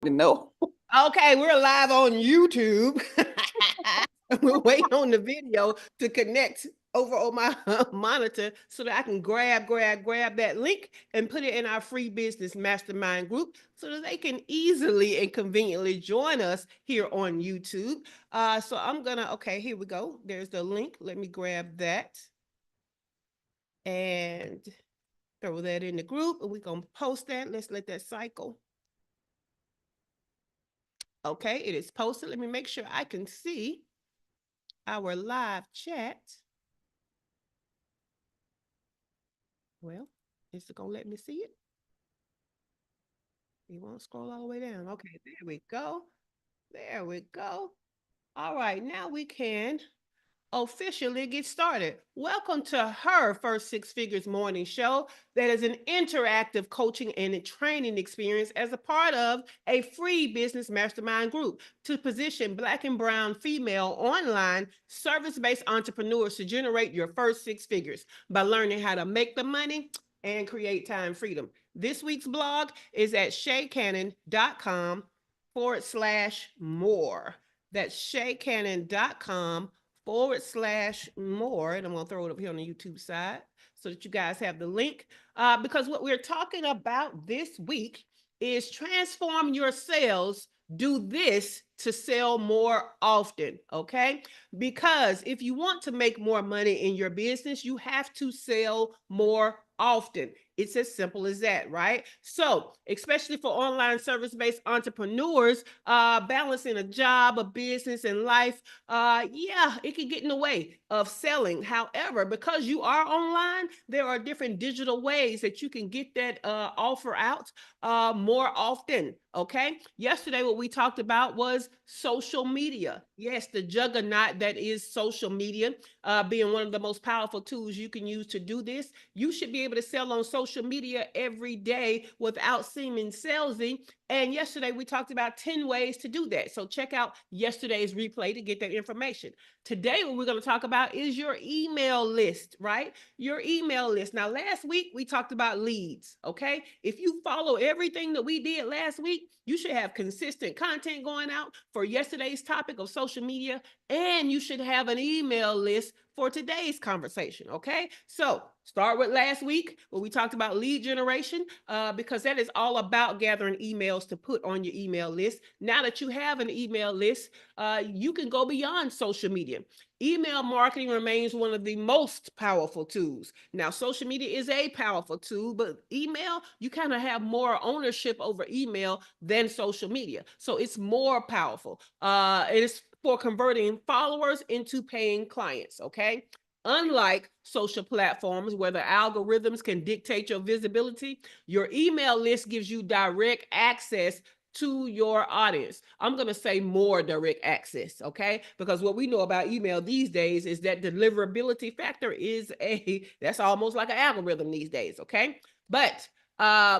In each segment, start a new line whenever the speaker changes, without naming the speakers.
No.
Okay, we're live on YouTube. We're waiting on the video to connect over on my monitor so that I can grab that link and put it in our free business mastermind group so that they can easily and conveniently join us here on YouTube. So I'm gonna, okay, here we go. There's the link. Let me grab that and throw that in the group, and we're gonna post that. Let's let that cycle. Okay, it is posted. Let me make sure I can see our live chat. Well, is it gonna let me see it? You won't scroll all the way down. Okay, there we go. There we go. All right, now we can officially get started. Welcome to her First Six Figures Morning Show. That is an interactive coaching and training experience as a part of a free business mastermind group to position Black and Brown female online service-based entrepreneurs to generate your first six figures by learning how to make the money and create time freedom. This week's blog is at shaycannon.com/more. That's shaycannon.com/more. And I'm going to throw it up here on the YouTube side so that you guys have the link. Because what we're talking about this week is transform your sales. Do this to sell more often, okay? Because if you want to make more money in your business, you have to sell more often. It's as simple as that, right? So, especially for online service-based entrepreneurs, balancing a job, a business, and life, yeah, it can get in the way of selling. However, because you are online, there are different digital ways that you can get that offer out more often. Okay. Yesterday, what we talked about was social media. Yes, the juggernaut that is social media, being one of the most powerful tools you can use to do this. You should be able to sell on social media every day without seeming salesy. And yesterday we talked about 10 ways to do that. So check out yesterday's replay to get that information. Today, what we're going to talk about is your email list, right? Your email list. Now, last week we talked about leads, okay? If you follow everything that we did last week, you should have consistent content going out for yesterday's topic of social media, and you should have an email list for today's conversation, okay? So start with last week where we talked about lead generation, because that is all about gathering emails to put on your email list. Now that you have an email list, you can go beyond social media. Email marketing remains one of the most powerful tools. Now, social media is a powerful tool, but email, you kind of have more ownership over email than social media. So it's more powerful. It is for converting followers into paying clients, okay? Unlike social platforms where the algorithms can dictate your visibility, your email list gives you direct access to your audience. I'm going to say more direct access, okay? Because what we know about email these days is that deliverability factor is that's almost like an algorithm these days, okay? But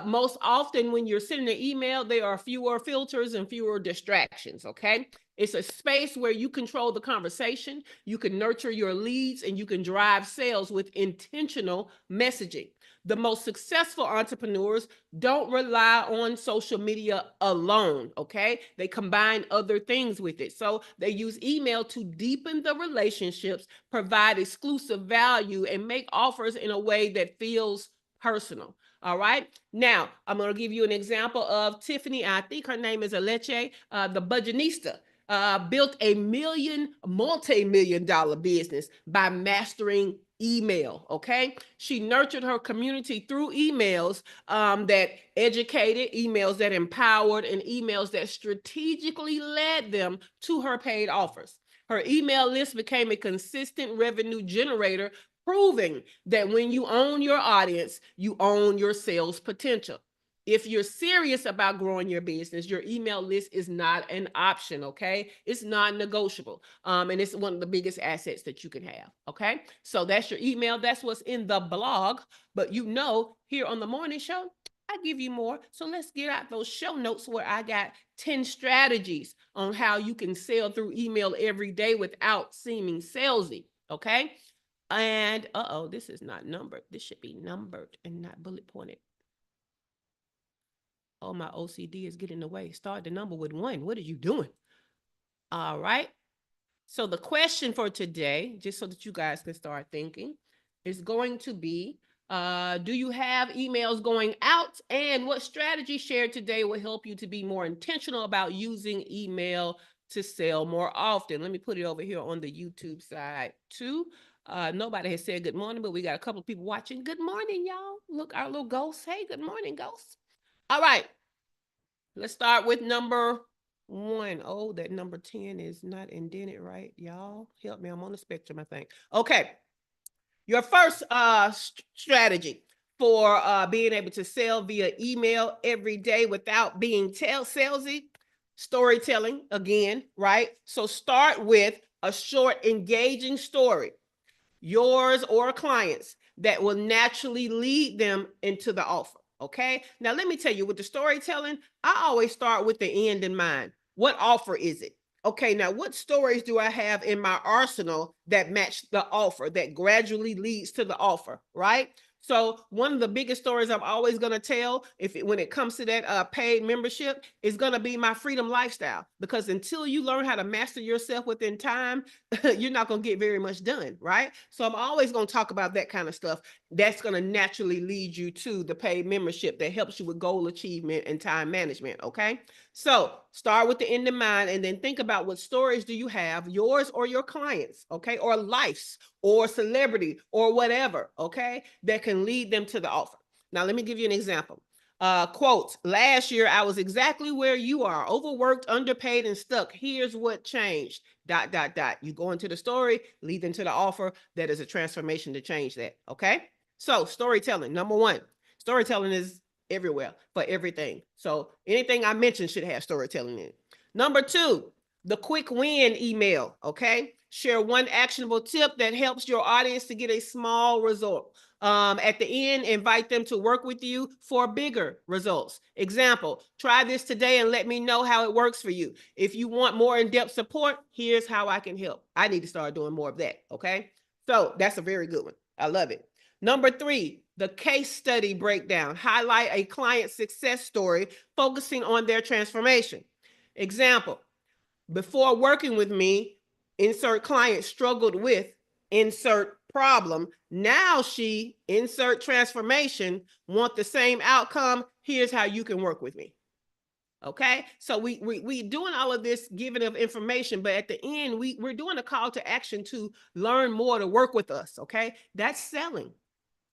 most often when you're sending an email, there are fewer filters and fewer distractions, okay? It's a space where you control the conversation, you can nurture your leads, and you can drive sales with intentional messaging. The most successful entrepreneurs don't rely on social media alone, okay? They combine other things with it. So they use email to deepen the relationships, provide exclusive value, and make offers in a way that feels personal. All right. Now, I'm going to give you an example of Tiffany. I think her name is Aleche, the Budgetnista. Built a multi-million dollar business by mastering email. Okay. She nurtured her community through emails that educated, emails that empowered, and emails that strategically led them to her paid offers. Her email list became a consistent revenue generator, proving that when you own your audience, you own your sales potential. If you're serious about growing your business, your email list is not an option, okay? It's non-negotiable. And it's one of the biggest assets that you can have, okay? So that's your email. That's what's in the blog. But you know, here on the morning show, I give you more. So let's get out those show notes where I got 10 strategies on how you can sell through email every day without seeming salesy, okay? And this is not numbered. This should be numbered and not bullet pointed. Oh, my OCD is getting in the way. Start the number with 1. What are you doing? All right. So the question for today, just so that you guys can start thinking, is going to be, do you have emails going out? And what strategy shared today will help you to be more intentional about using email to sell more often? Let me put it over here on the YouTube side too. Nobody has said good morning, but we got a couple of people watching. Good morning, y'all. Look, our little ghost. Hey, good morning, ghost. All right. Let's start with number 1. Oh, that number 10 is not indented right. Y'all help me. I'm on the spectrum, I think. Okay. Your first strategy for being able to sell via email every day without being salesy, storytelling again, right? So start with a short, engaging story, yours or clients, that will naturally lead them into the offer. Okay. Now, let me tell you, with the storytelling, I always start with the end in mind. What offer is it? Okay. Now, what stories do I have in my arsenal that match the offer, that gradually leads to the offer? Right. So one of the biggest stories I'm always going to tell, when it comes to that paid membership, is going to be my freedom lifestyle. Because until you learn how to master yourself within time, you're not going to get very much done, right? So I'm always going to talk about that kind of stuff. That's going to naturally lead you to the paid membership that helps you with goal achievement and time management, okay? So start with the end in mind, and then think about what stories do you have, yours or your clients, okay? Or life's, or celebrity, or whatever, okay? That can lead them to the offer. Now, let me give you an example. Quote, last year, I was exactly where you are, overworked, underpaid, and stuck. Here's what changed, ... You go into the story, lead them to the offer. That is a transformation to change that, okay? So storytelling, number 1. Storytelling is everywhere for everything. So anything I mentioned should have storytelling in it. Number 2, the quick win email, okay? Share one actionable tip that helps your audience to get a small result. At the end, invite them to work with you for bigger results. Example, try this today and let me know how it works for you. If you want more in-depth support, here's how I can help. I need to start doing more of that, okay? So that's a very good one. I love it. Number 3, the case study breakdown. Highlight a client success story focusing on their transformation. Example, before working with me, insert client struggled with insert problem. Now she, insert transformation, want the same outcome. Here's how you can work with me. Okay, so we doing all of this giving of information, but at the end, we're doing a call to action to learn more, to work with us. Okay, that's selling.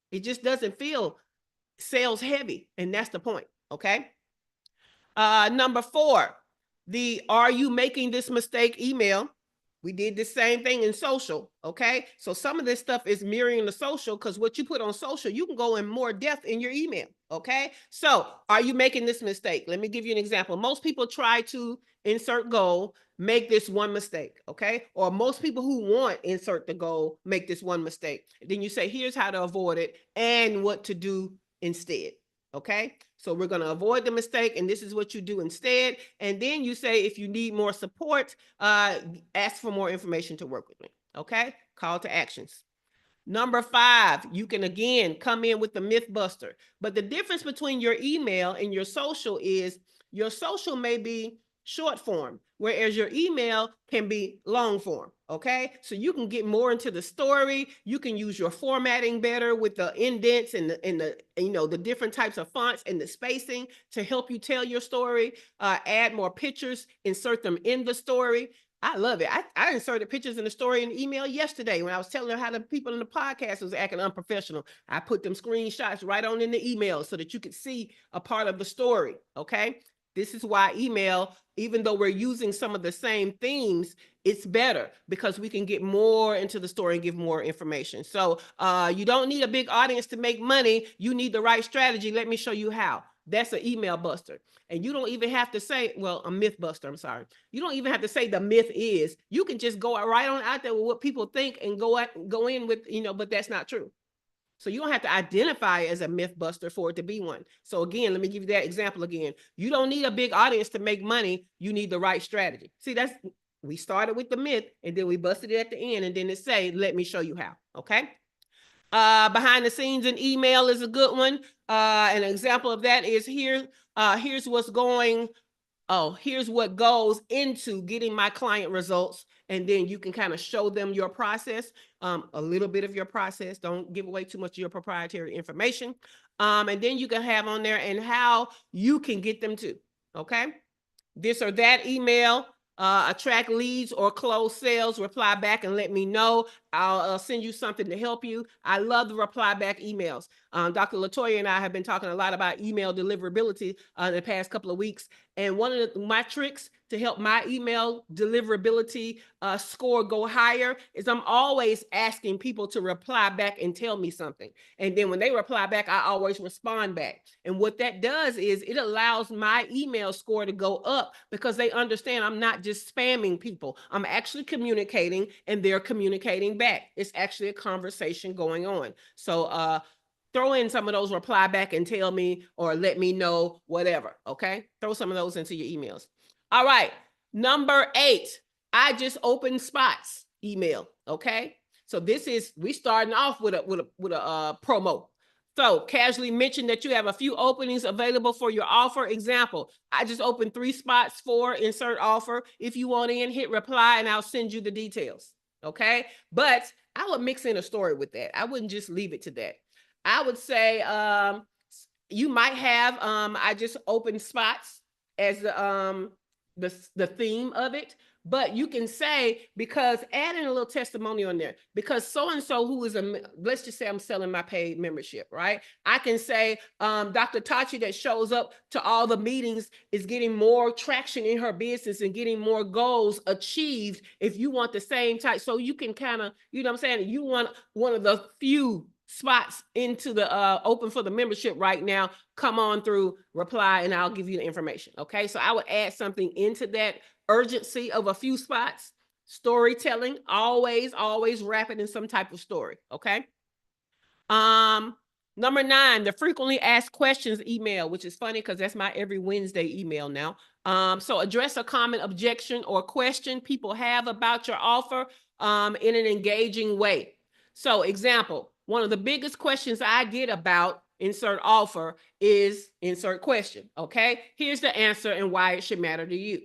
It just doesn't feel sales heavy, and that's the point. Okay. Number 4, the "Are you making this mistake?" email. We did the same thing in social, okay? So some of this stuff is mirroring the social, because what you put on social, you can go in more depth in your email, okay? So are you making this mistake? Let me give you an example. Most people try to insert goal, make this one mistake, okay? Or most people who want insert the goal, make this one mistake. Then you say, here's how to avoid it and what to do instead. Okay, so we're going to avoid the mistake, and this is what you do instead. And then you say, if you need more support, ask for more information to work with me. Okay, call to actions. Number 5, you can again come in with the myth buster. But the difference between your email and your social is your social may be short form, whereas your email can be long form. Okay, so you can get more into the story. You can use your formatting better with the indents and the different types of fonts and the spacing to help you tell your story. Add more pictures, insert them in the story. I love it. I inserted pictures in the story in the email yesterday when I was telling them how the people in the podcast was acting unprofessional. I put them screenshots right on in the email so that you could see a part of the story. Okay. This is why email, even though we're using some of the same themes, it's better because we can get more into the story and give more information. So you don't need a big audience to make money. You need the right strategy. Let me show you how. That's an email buster. And you don't even have to say, well, a myth buster, I'm sorry. You don't even have to say the myth is. You can just go right on out there with what people think and go in with, but that's not true. So you don't have to identify as a myth buster for it to be one. So again, let me give you that example again. You don't need a big audience to make money. You need the right strategy. See, we started with the myth and then we busted it at the end and then it say, let me show you how. Okay. Behind the scenes in email is a good one. An example of that is here. here's what's going, here's what goes into getting my client results. And then you can kind of show them your process, a little bit of your process. Don't give away too much of your proprietary information. And then you can have on there and how you can get them to, okay? This or that email, attract leads or close sales, reply back and let me know. I'll send you something to help you. I love the reply back emails. Dr. Latoya and I have been talking a lot about email deliverability in the past couple of weeks. And one of my tricks to help my email deliverability score go higher is I'm always asking people to reply back and tell me something. And then when they reply back, I always respond back. And what that does is it allows my email score to go up because they understand I'm not just spamming people. I'm actually communicating and they're communicating back. It's actually a conversation going on. So throw in some of those reply back and tell me or let me know, whatever. Okay. Throw some of those into your emails. All right. Number 8, I just opened spots email. Okay. So we starting off with a promo. So casually mention that you have a few openings available for your offer. Example, I just opened 3 spots for insert offer. If you want in, hit reply and I'll send you the details. Okay. But I would mix in a story with that. I wouldn't just leave it to that. I would say you might have I just opened spots as the theme of it, but you can say, because add in a little testimonial in there, because so-and-so who is let's just say I'm selling my paid membership, right? I can say Dr. Tachi that shows up to all the meetings is getting more traction in her business and getting more goals achieved. If you want the same type, so you can kind of, you know what I'm saying? You want one of the few spots into the open for the membership right now, come on through, reply, and I'll give you the information. Okay. So I would add something into that urgency of a few spots. Storytelling, always wrap it in some type of story. Okay. Number 9, the frequently asked questions email, which is funny because that's my every Wednesday email now. So address a common objection or question people have about your offer in an engaging way. So example, one of the biggest questions I get about insert offer is insert question. Okay, here's the answer and why it should matter to you.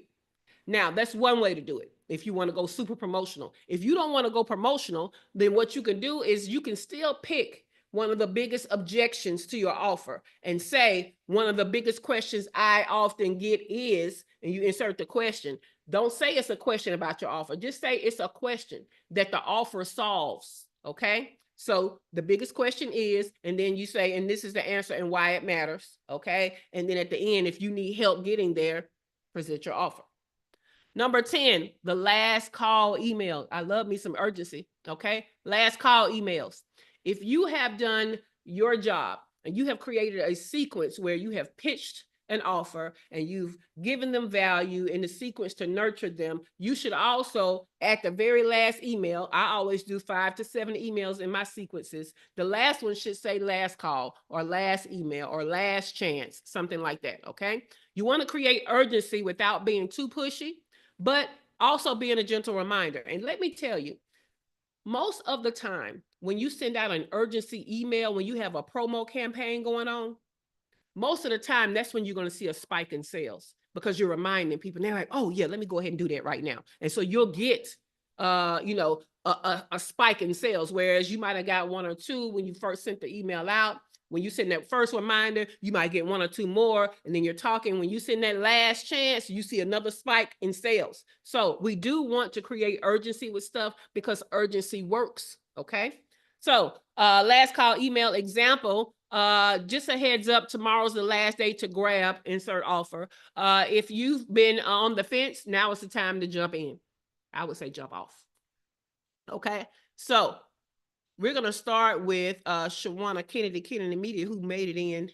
Now, that's one way to do it. If you want to go super promotional. If you don't want to go promotional, then what you can do is you can still pick one of the biggest objections to your offer and say, one of the biggest questions I often get is, and you insert the question. Don't say it's a question about your offer. Just say it's a question that the offer solves. Okay. So the biggest question is, and then you say, and this is the answer and why it matters. Okay. And then at the end, if you need help getting there, present your offer. Number 10, the last call email. I love me some urgency. Okay. Last call emails. If you have done your job and you have created a sequence where you have pitched an offer and you've given them value in the sequence to nurture them, you should also, at the very last email, I always do 5 to 7 emails in my sequences. The last one should say last call or last email or last chance, something like that. Okay. You want to create urgency without being too pushy, but also being a gentle reminder. And let me tell you, most of the time when you send out an urgency email, when you have a promo campaign going on, most of the time that's when you're going to see a spike in sales because you're reminding people. And they're like, oh yeah, let me go ahead and do that right now. And so you'll get, a spike in sales, whereas you might have got 1 or 2 when you first sent the email out. When you send that first reminder, you might get 1 or 2 more. And then you're talking, when you send that last chance, you see another spike in sales. So we do want to create urgency with stuff because urgency works. Okay. So last call email example, just a heads up, tomorrow's the last day to grab insert offer. If you've been on the fence, now it's the time to jump in. I would say jump off. Okay. So we're going to start with Shawana Kennedy Media, who made it in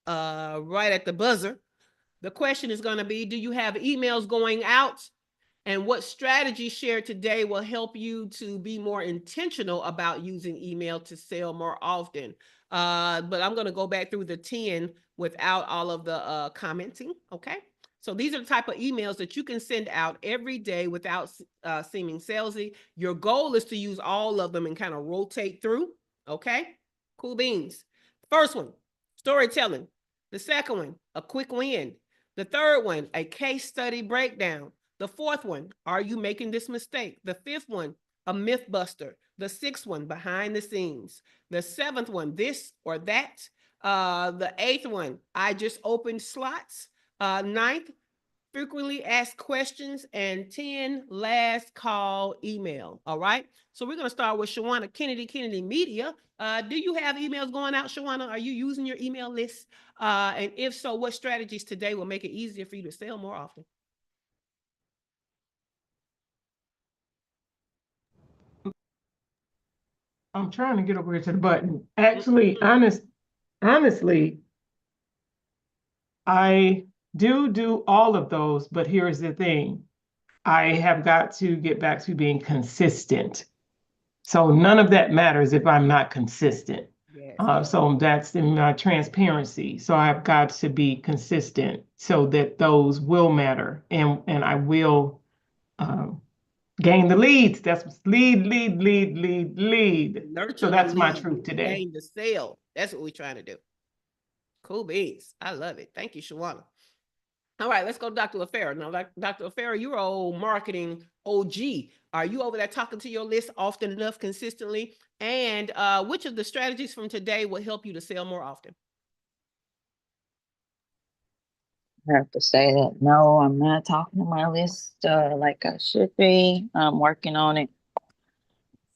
right at the buzzer. The question is going to be, do you have emails going out? And what strategy shared today will help you to be more intentional about using email to sell more often? But I'm going to go back through the 10 without all of the commenting. Okay. So these are the type of emails that you can send out every day without seeming salesy. Your goal is to use all of them and kind of rotate through. Okay. Cool beans. First one, storytelling. The second one, a quick win. The third one, a case study breakdown. The fourth one, are you making this mistake? The fifth one, a myth buster. The sixth one, behind the scenes. The seventh one, this or that. The eighth one, I just opened slots. Ninth, frequently asked questions, and 10, last call email. All right. So we're going to start with Shawana Kennedy Media. Do you have emails going out, Shawana? Are you using your email list? And if so, what strategies today will make it easier for you to sell more often?
I'm trying to get over here to the button. Actually, honestly, I do all of those, but here's the thing. I have got to get back to being consistent. So none of that matters if I'm not consistent.
Yes.
So that's in my transparency. So I've got to be consistent so that those will matter, and I will gain the leads. That's lead.
Nurture
So
the
that's my
lead,
truth today.
gain the sale. That's what we're trying to do. Cool beans. I love it. Thank you, Shawana. All right, let's go to Dr. LaFera. Now, Dr. LaFera, you're old marketing OG. Are you over there talking to your list often enough, consistently? And which of the strategies from today will help you to sell more often?
I have to say that no, I'm not talking to my list like I should be. I'm working on it.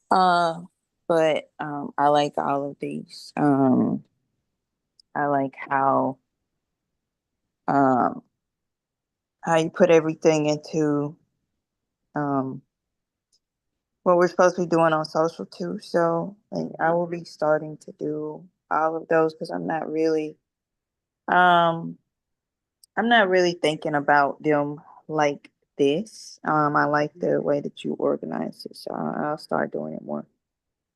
But I like all of these. I like um how you put everything into um what we're supposed to be doing on social too. So like, I will be starting to do all of those because um I'm not really thinking about them like this. I like the way that you organize it, so I'll start doing it more.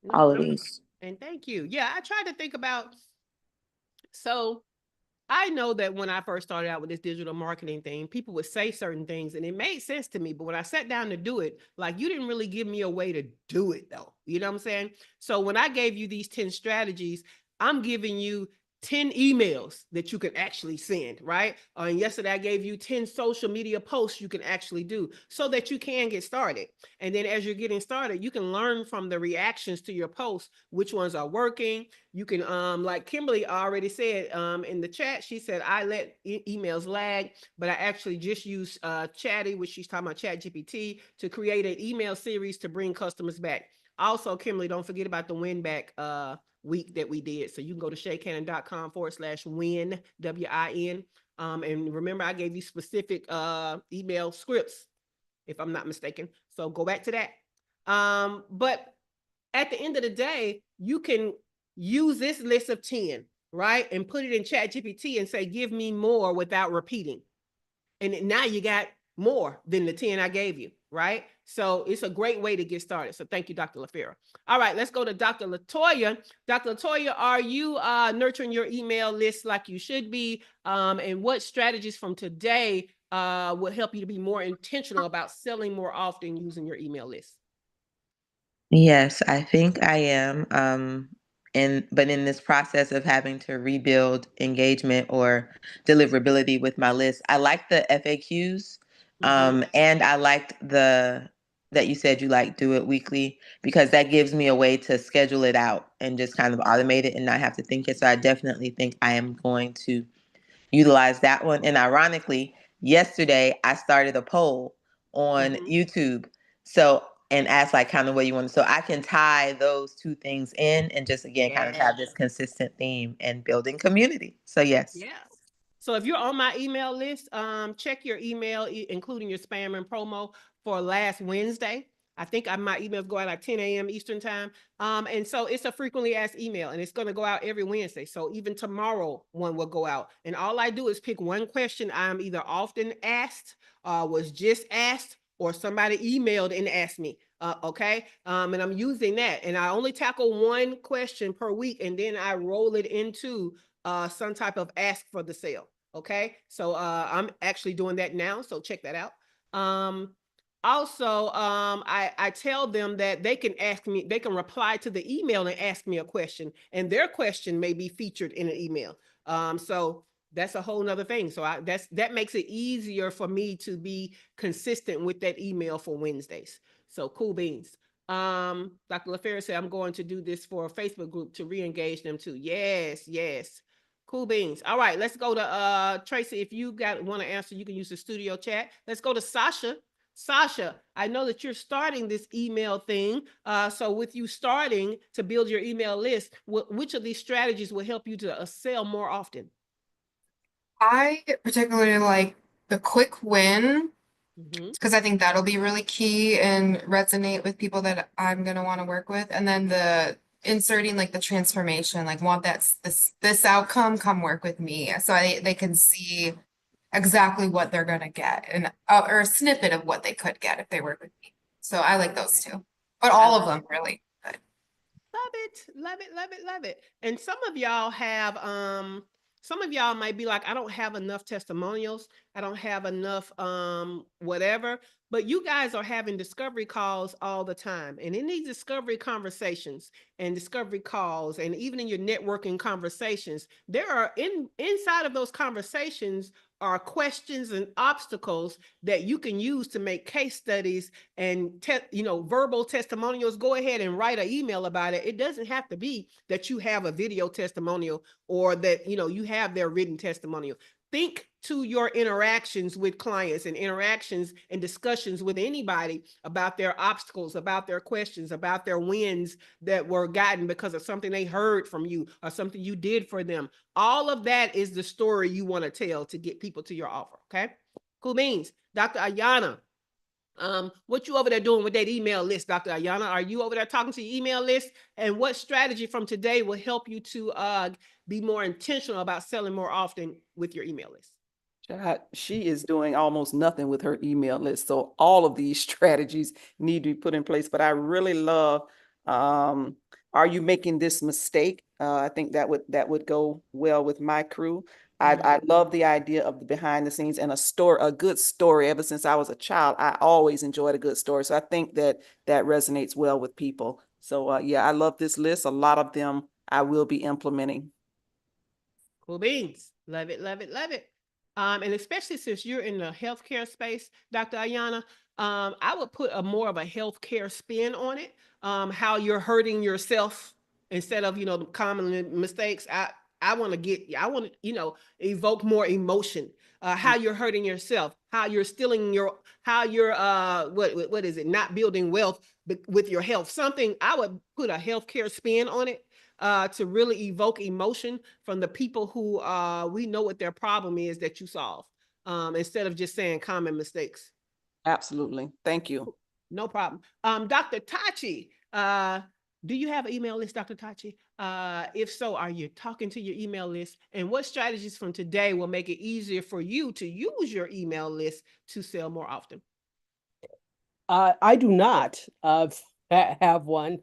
No,
All of these.
and thank you. Yeah, I tried to think about, so I know that when I first started out with this digital marketing thing, people would say certain things and it made sense to me. But when I sat down to do it, like, you didn't really give me a way to do it though. You know what I'm saying? So when I gave you these 10 strategies, I'm giving you 10 emails that you can actually send, right? And yesterday I gave you 10 social media posts you can actually do so that you can get started. And then as you're getting started, you can learn from the reactions to your posts, which ones are working. You can, like Kimberly already said in the chat, she said, I let emails lag, but I actually just use Chatty, which she's talking about Chat GPT, to create an email series to bring customers back. Also, Kimberly, don't forget about the win back week that we did. So you can go to shaycannon.com/win, WIN. And remember, I gave you specific email scripts, if I'm not mistaken. So go back to that. But at the end of the day, you can use this list of 10, right? And put it in Chat GPT and say, give me more without repeating. And now you got more than the 10 I gave you, right? So it's a great way to get started. So thank you, Dr. LaFera. All right, let's go to Dr. Latoya. Dr. Latoya, are you nurturing your email list like you should be? And what strategies from today will help you to be more intentional about selling more often using your email list?
Yes, I think I am. But in this process of having to rebuild engagement or deliverability with my list, I like the FAQs. And I liked the that you said you like do it weekly because that gives me a way to schedule it out and just kind of automate it and not have to think it. So I definitely think I am going to utilize that one. And ironically, yesterday I started a poll on YouTube. So, and ask like kind of what you want. So I can tie those two things in and just again kind of have this consistent theme and building community. So yes.
Yeah. So if you're on my email list, check your email, including your spam and promo for last Wednesday. I think my emails go out like 10 a.m. Eastern time. And so it's a frequently asked email and it's going to go out every Wednesday. So even tomorrow, one will go out. And all I do is pick one question I'm either often asked, was just asked, or somebody emailed and asked me. Okay. And I'm using that. And I only tackle one question per week. And then I roll it into some type of ask for the sale. Okay. So I'm actually doing that now. So check that out. Also, I tell them that they can ask me, they can reply to the email and ask me a question, and their question may be featured in an email. So that's a whole nother thing. So that makes it easier for me to be consistent with that email for Wednesdays. So cool beans. Dr. LaFerre said, I'm going to do this for a Facebook group to re-engage them too. Yes, yes. Cool beans. All right, let's go to Tracy. If you want to answer, you can use the studio chat. Let's go to Sasha. Sasha, I know that you're starting this email thing. So with you starting to build your email list, which of these strategies will help you to sell more often?
I particularly like the quick win
Mm-hmm.
because I think that'll be really key and resonate with people that I'm gonna want to work with. And then the inserting like the transformation, like want this outcome, come work with me. So they can see exactly what they're gonna get and or a snippet of what they could get if they work with me. So I like those two, but all of them really good.
Love it, love it, love it, love it. And some of y'all might be like, I don't have enough testimonials. I don't have enough whatever. But you guys are having discovery calls all the time. And in these discovery conversations and discovery calls, and even in your networking conversations, there are inside of those conversations are questions and obstacles that you can use to make case studies and verbal testimonials. Go ahead and write an email about it. It doesn't have to be that you have a video testimonial or that you have their written testimonial. Think to your interactions with clients and interactions and discussions with anybody about their obstacles, about their questions, about their wins that were gotten because of something they heard from you or something you did for them. All of that is the story you want to tell to get people to your offer. Okay. Cool beans. Dr. Ayana, what you over there doing with that email list, Dr. Ayana? Are you over there talking to your email list? And what strategy from today will help you to be more intentional about selling more often with your email list?
She is doing almost nothing with her email list. So all of these strategies need to be put in place. But I really love, are you making this mistake? I think that would go well with my crew. I love the idea of the behind the scenes and a good story. Ever since I was a child, I always enjoyed a good story. So I think that resonates well with people. So yeah, I love this list. A lot of them I will be implementing.
Cool beans. Love it, love it, love it. And especially since you're in the healthcare space, Dr. Ayana, I would put more of a healthcare spin on it. How you're hurting yourself instead of, the common mistakes. I want to evoke more emotion. How you're hurting yourself, how you're what is it? Not building wealth with your health. Something I would put a healthcare spin on it. To really evoke emotion from the people who we know what their problem is that you solve, instead of just saying common mistakes.
Absolutely. Thank you.
No problem. Dr. Tachi, do you have an email list, Dr. Tachi? If so, are you talking to your email list? And what strategies from today will make it easier for you to use your email list to sell more often?
I do not have one.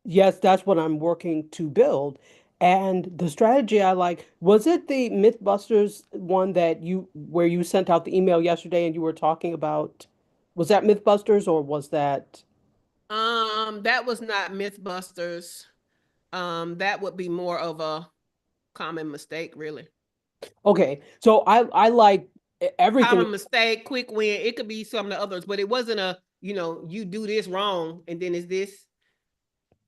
Yes, that's what I'm working to build. And the strategy I like, was it the Mythbusters one where you sent out the email yesterday and you were talking about, was that Mythbusters or was that?
That was not Mythbusters. That would be more of a common mistake, really.
Okay, so I like everything.
Common mistake, quick win. It could be some of the others, but it wasn't you do this wrong and then it's this.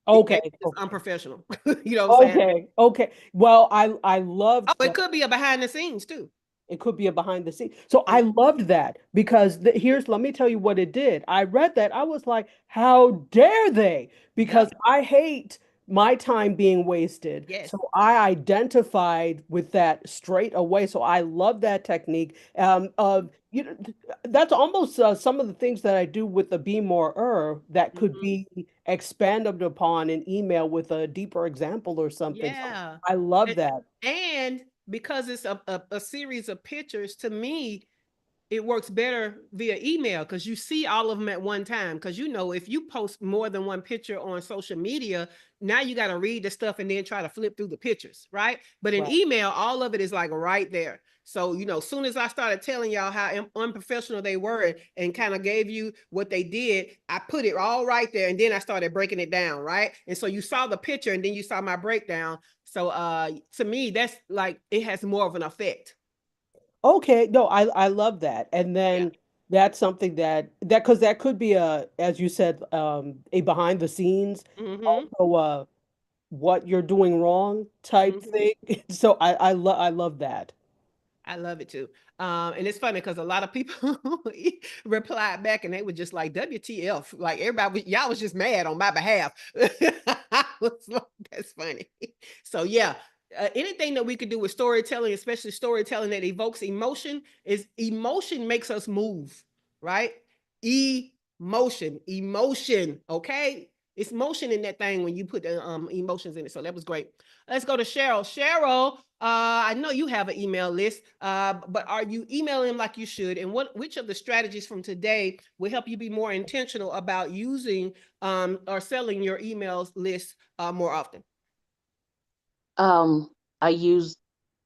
Okay.
It's unprofessional. You know what I'm saying?
Okay. Well, I loved
Oh, it could be a behind the scenes too.
It could be a behind the scenes. So I loved that because let me tell you what it did. I read that. I was like, how dare they? Because I hate my time being wasted.
Yes.
So I identified with that straight away. So I love that technique. That's almost some of the things that I do with the Be More that could be expanded upon in email with a deeper example or something.
Yeah.
So I love that.
And because it's a series of pictures, to me, it works better via email because you see all of them at one time. Because if you post more than one picture on social media, now you got to read the stuff and then try to flip through the pictures, right? But in email, all of it is like right there. So, as soon as I started telling y'all how unprofessional they were and kind of gave you what they did, I put it all right there. And then I started breaking it down, right? And so you saw the picture and then you saw my breakdown. So to me, that's like, it has more of an effect.
Okay, no, I love that. And then that's something because that could be as you said, a behind the scenes, also what you're doing wrong type thing. So I love that.
I love it too. And it's funny because a lot of people replied back and they were just like, WTF. Like y'all was just mad on my behalf. I was like, that's funny. So yeah, anything that we could do with storytelling, especially storytelling that evokes emotion, is emotion makes us move, right? Emotion, okay? It's motion in that thing when you put the emotions in it. So that was great. Let's go to Cheryl. Cheryl, I know you have an email list, but are you emailing them like you should? And which of the strategies from today will help you be more intentional about using or selling your emails list more often?
I use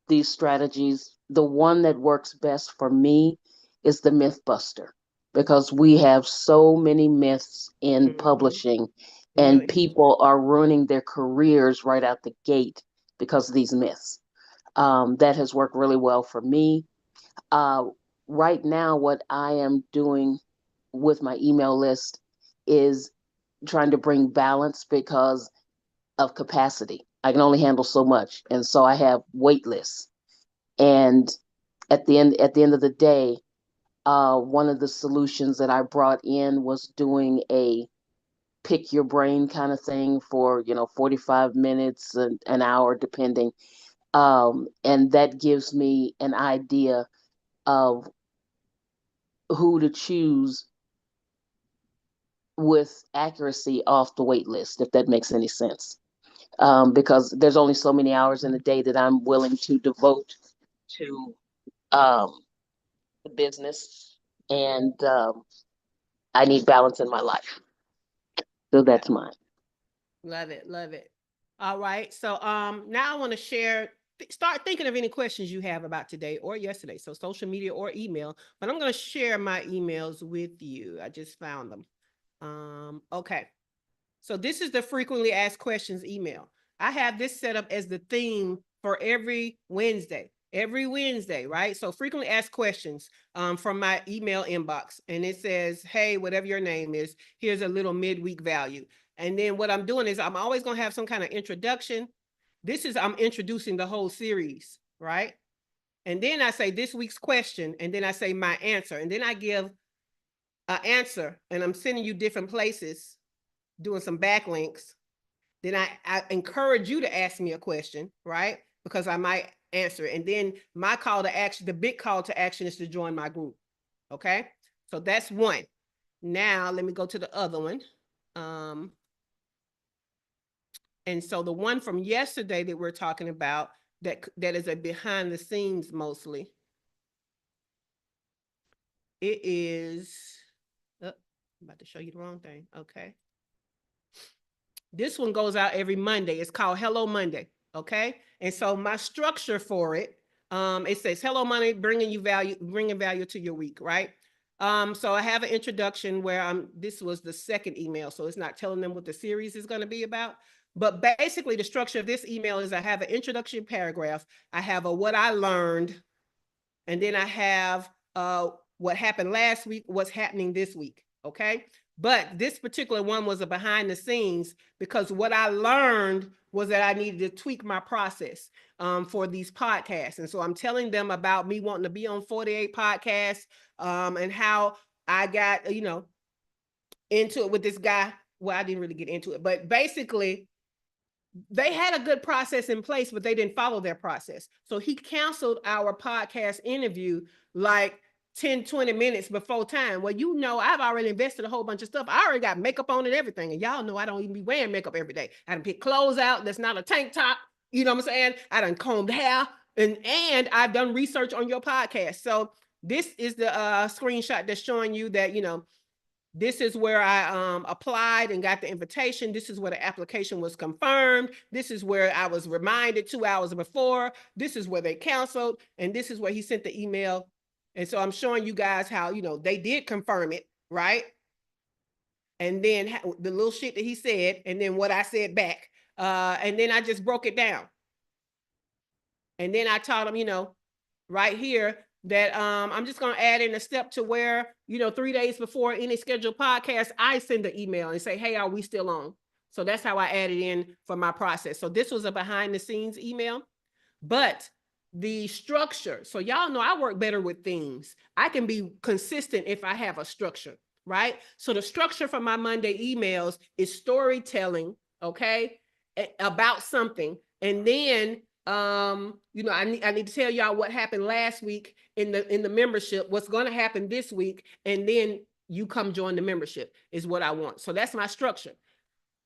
these strategies. The one that works best for me is the myth buster, because we have so many myths in publishing, and people are ruining their careers right out the gate because of these myths. That has worked really well for me. Right now, what I am doing with my email list is trying to bring balance because of capacity. I can only handle so much. And so I have wait lists. And at the end of the day, one of the solutions that I brought in was doing a pick your brain kind of thing for 45 minutes, an hour, depending. And that gives me an idea of who to choose with accuracy off the wait list, if that makes any sense. Because there's only so many hours in a day that I'm willing to devote to the business, and I need balance in my life. So that's mine.
Love it. Love it. All right. So now I want to start thinking of any questions you have about today or yesterday. So social media or email, but I'm going to share my emails with you. I just found them. Okay. So this is the frequently asked questions email. I have this set up as the theme for every Wednesday, right? So frequently asked questions from my email inbox. And it says, hey, whatever your name is, here's a little midweek value. And then what I'm doing is I'm always going to have some kind of introduction. I'm introducing the whole series, right? And then I say this week's question, and then I say my answer. And then I give an answer, and I'm sending you different places, doing some backlinks. Then I encourage you to ask me a question, right? Because I might answer it. And then my call to action, the big call to action, is to join my group. Okay. So that's one. Now let me go to the other one. And so the one from yesterday that we're talking about, that is a behind the scenes mostly. It is, I'm about to show you the wrong thing. Okay. This one goes out every Monday. It's called Hello Monday. Okay. And so my structure for it, it says Hello Monday, bringing value to your week. Right. So I have an introduction where this was the second email. So it's not telling them what the series is going to be about. But basically the structure of this email is I have an introduction paragraph. I have a what I learned. And then I have what happened last week, what's happening this week. Okay. But this particular one was a behind the scenes, because what I learned was that I needed to tweak my process for these podcasts. And so I'm telling them about me wanting to be on 48 podcasts and how I got, into it with this guy. Well, I didn't really get into it, but basically they had a good process in place, but they didn't follow their process. So he canceled our podcast interview like 10, 20 minutes before time. Well, I've already invested a whole bunch of stuff. I already got makeup on and everything. And y'all know I don't even be wearing makeup every day. I done pick clothes out that's not a tank top. You know what I'm saying? I done combed hair and I've done research on your podcast. So this is the screenshot that's showing you that, you know, this is where I applied and got the invitation. This is where the application was confirmed. This is where I was reminded 2 hours before. This is where they canceled. And this is where he sent the email. And so I'm showing you guys how, you know, they did confirm it, right? And then the little shit that he said, and then what I said back. And then I just broke it down. And then I taught him, you know, right here, that I'm just going to add in a step to where, you know, 3 days before any scheduled podcast, I send an email and say, hey, are we still on? So that's how I added in for my process. So this was a behind the scenes email, but the structure. So y'all know I work better with themes. I can be consistent if I have a structure, right? So the structure for my Monday emails is storytelling, okay, about something. And then you know, I need to tell y'all what happened last week in the membership, what's going to happen this week, and then you come join the membership is what I want. So that's my structure.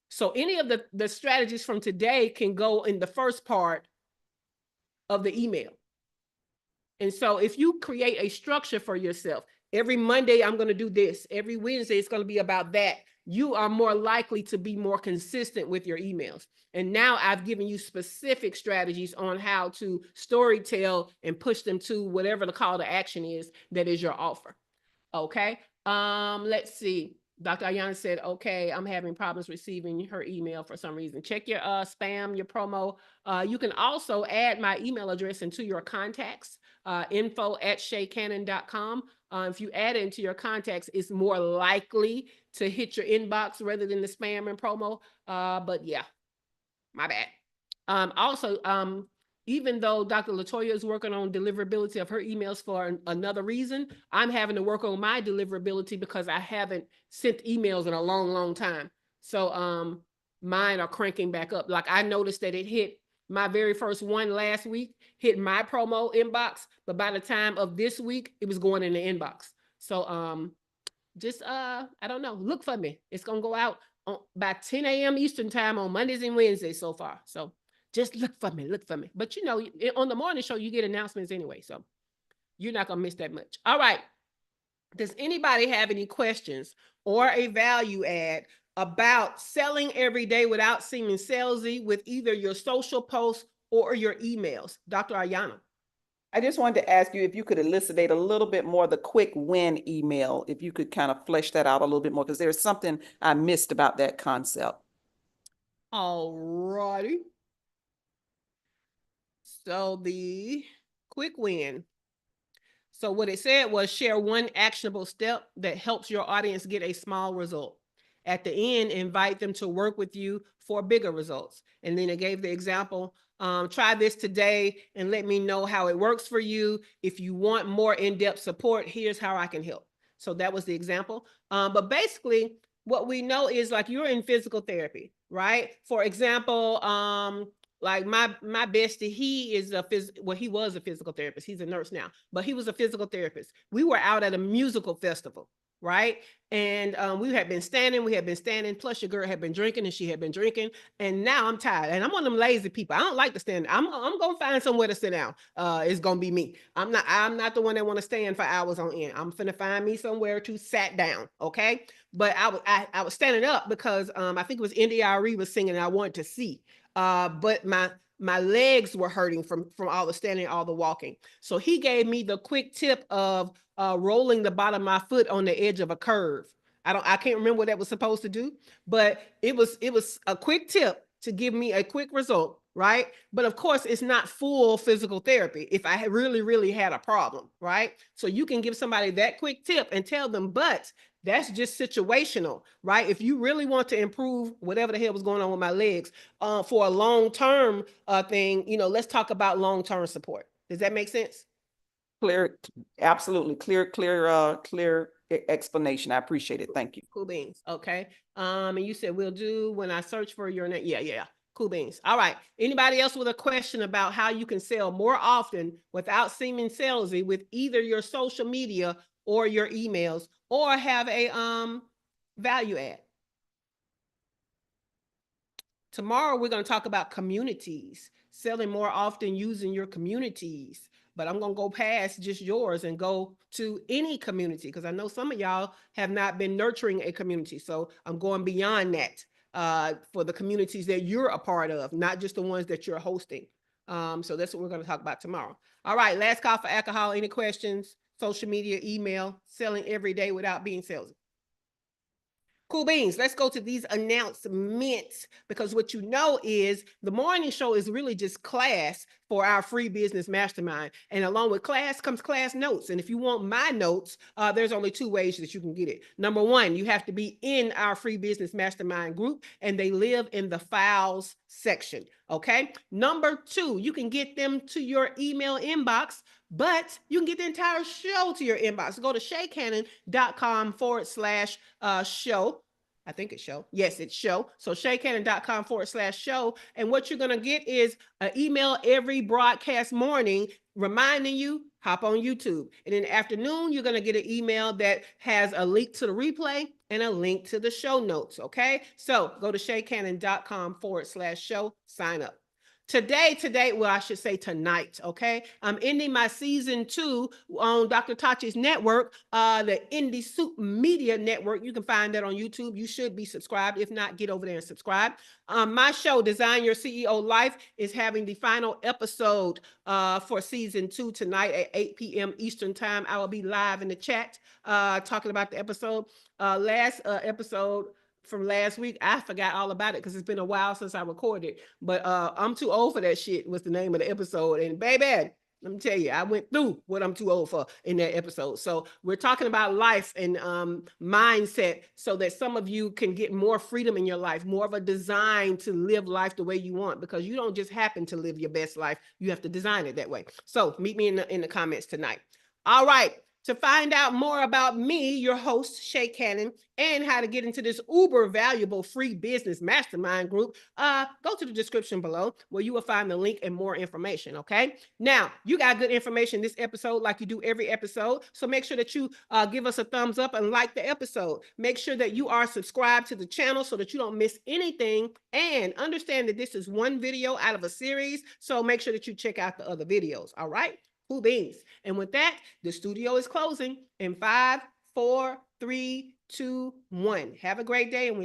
So any of the strategies from today can go in the first part of the email. And so if you create a structure for yourself, every Monday I'm going to do this, every Wednesday it's going to be about that, you are more likely to be more consistent with your emails. And now I've given you specific strategies on how to storytell and push them to whatever the call to action is that is your offer. Okay. Let's see. Dr. Ayana said, okay, I'm having problems receiving her email for some reason. Check your spam, your promo. You can also add my email address into your contacts, info@shaycannon.com. If you add it into your contacts, it's more likely to hit your inbox rather than the spam and promo. But yeah, my bad. Also, even though Dr. Latoya is working on deliverability of her emails for another reason, I'm having to work on my deliverability because I haven't sent emails in a long, long time. So mine are cranking back up. Like I noticed that it hit my very first one last week, hit my promo inbox, but by the time of this week, it was going in the inbox. So just I don't know, look for me. It's gonna go out by 10 a.m. Eastern time on Mondays and Wednesdays so far. So just look for me, look for me. But you know, on the morning show, you get announcements anyway. So you're not gonna miss that much. All right. Does anybody have any questions or a value add about selling every day without seeming salesy with either your social posts or your emails? Dr. Ayana.
I just wanted to ask you if you could elucidate a little bit more the quick win email, if you could kind of flesh that out a little bit more, because there's something I missed about that concept.
All righty. So the quick win. So what it said was share one actionable step that helps your audience get a small result. At the end, invite them to work with you for bigger results. And then it gave the example, try this today and let me know how it works for you. If you want more in-depth support, here's how I can help. So that was the example. But basically, what we know is like you're in physical therapy, right? For example, like my bestie, he is he was a physical therapist. He's a nurse now, but he was a physical therapist. We were out at a musical festival, right? And we had been standing, plus your girl had been drinking and she had been drinking. And now I'm tired. And I'm one of them lazy people. I don't like to stand. I'm gonna find somewhere to sit down. It's gonna be me. I'm not the one that want to stand for hours on end. I'm finna find me somewhere to sit down. Okay. But I was standing up because I think it was NDRE was singing and I wanted to see. But my legs were hurting from all the standing, all the walking. So he gave me the quick tip of rolling the bottom of my foot on the edge of a curve. I can't remember what that was supposed to do, but it was a quick tip to give me a quick result, right? But of course, it's not full physical therapy if I really, really had a problem, right? So you can give somebody that quick tip and tell them, but that's just situational, right? If you really want to improve whatever the hell was going on with my legs for a long-term thing, you know, let's talk about long-term support. Does that make sense?
Clear, absolutely. Clear explanation. I appreciate it. Thank you.
Cool beans. Okay. And you said we'll do when I search for your name. Yeah. Cool beans. All right. Anybody else with a question about how you can sell more often without seeming salesy with either your social media or your emails, or have a value add? Tomorrow, we're going to talk about communities, selling more often using your communities. but I'm going to go past just yours and go to any community, because I know some of y'all have not been nurturing a community. So I'm going beyond that for the communities that you're a part of, not just the ones that you're hosting. So that's what we're going to talk about tomorrow. All right, last call for alcohol. Any questions? Social media, email, selling every day without being salesy. Cool beans. Let's go to these announcements, because what you know is the morning show is really just class for our free business mastermind. And along with class comes class notes. And if you want my notes, there's only 2 ways that you can get it. Number 1, you have to be in our free business mastermind group, and they live in the files section. Okay. Number 2, you can get them to your email inbox, but you can get the entire show to your inbox. Go to shaycannon.com/show. I think it's show. Yes, it's show. So shaycannon.com/show. And what you're going to get is an email every broadcast morning reminding you, hop on YouTube. And in the afternoon, you're going to get an email that has a link to the replay and a link to the show notes. Okay. So go to shaycannon.com/show, sign up. Today, well, I should say tonight, okay? I'm ending my season 2 on Dr. Tachi's network, the Indie Soup Media Network. You can find that on YouTube. You should be subscribed. If not, get over there and subscribe. My show, Design Your CEO Life, is having the final episode for season 2 tonight at 8 p.m. Eastern time. I will be live in the chat talking about the episode. Last episode from last week, I forgot all about it because it's been a while since I recorded, but I'm too old for that shit was the name of the episode. And baby, let me tell you, I went through what I'm too old for in that episode. So we're talking about life and mindset, so that some of you can get more freedom in your life, more of a design to live life the way you want, because you don't just happen to live your best life. You have to design it that way. So meet me in the comments tonight. All right. To find out more about me, your host, Shay Cannon, and how to get into this uber valuable free business mastermind group, go to the description below where you will find the link and more information, okay? Now, you got good information this episode like you do every episode, so make sure that you give us a thumbs up and like the episode. Make sure that you are subscribed to the channel so that you don't miss anything, and understand that this is one video out of a series, so make sure that you check out the other videos, all right? Cool beans. And with that, the studio is closing in 5, 4, 3, 2, 1. Have a great day, and we